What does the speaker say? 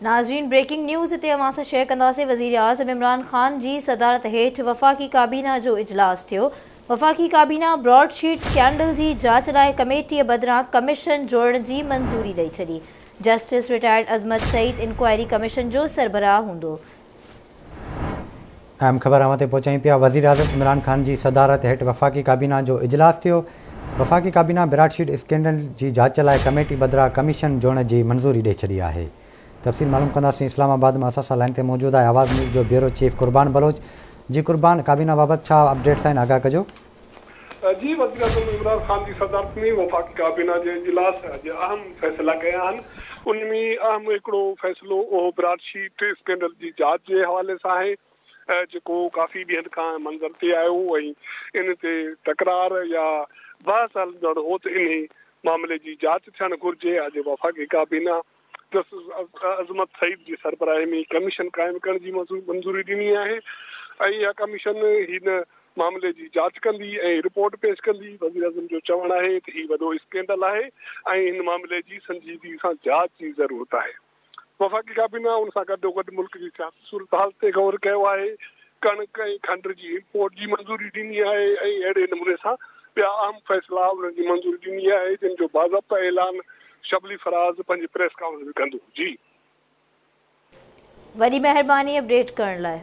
नाज़रीन, breaking news हिते अवां सां शेयर कंदासीं। वज़ीर आज़म इमरान ख़ान जी सदारत हेठि वफ़ाक़ी काबीना जो इजलास थियो। वफ़ाक़ी काबीना ब्रॉडशीट स्कैंडल जी जाच लाइ कमेटीअ बदिरां कमीशन जोड़ण जी मंज़ूरी ॾेई छॾी। Justice retired Azmat Saeed inquiry commission जो सरबराह हूंदो। अहम ख़बर ते पहुचाई पिया। वज़ीर आज़म इमरान ख़ान जी सदारत हेठि वफ़ाक़ी काबीना जो इजलास थियो। वफ़ाक़ी काबीना ब्रॉडशीट स्कैंडल जी जाच लाइ कमेटी बदिरां कमीशन जोड़ण जी मंज़ूरी ॾेई छॾी आहे। तफ़सील मालूम कंदासीं। इस्लामाबाद में असां सां लाइन ते मौजूदु आहे आवाज़ न्यूज़ जो ब्यूरो चीफ कुर्बान बलोच। जी कुर्बान, काबीना बाबति छा अपडेट्स आहिनि, आगाह कजो। जी, वज़ीर आज़म इमरान ख़ान की सदारत में वफ़ाक़ी काबीना जे इजलास अॼु अहम फ़ैसिला कया आहिनि। उनमें अहम हिकिड़ो फ़ैसिलो उहो ब्रॉडशीट स्कैंडल जी जांच जे हवाले सां आहे, जेको काफ़ी ॾींहंनि खां मंज़र ते आयो ऐं इन ते तकरार या बहस हलंदड़ हो त इन मामले जी जांच थियणु घुरिजे। अॼु वफ़ाक़ी काबीना जस्टिस अज़मत सईद जी सरबराही में कमीशन क़ाइमु करण जी मंज़ूरी ॾिनी आहे ऐं इहा कमीशन हिन मामले जी जांच कंदी ऐं रिपोर्ट पेश कंदी। वज़ीर आज़म जो चवणु आहे त हीउ वॾो स्कैंडल आहे ऐं हिन मामले जी संजीदगी सां जांच जी ज़रूरत आहे। वफ़ाक़ी काबीना उन सां गॾोगॾु मुल्क जी सियासी सूरत हाल ते गौर कयो आहे, कणिक ऐं खंड जी इम्पोर्ट जी मंज़ूरी ॾिनी आहे ऐं अहिड़े नमूने सां ॿिया अहम फ़ैसिला उन्हनि जी मंज़ूरी ॾिनी आहे, जिन जो बाज़ाब्ता ऐलान शबली फराज़ पंहिंजी प्रेस कॉन्फ्रेंस में कंदो। जी, वॾी महिरबानी अपडेट करण लाइ।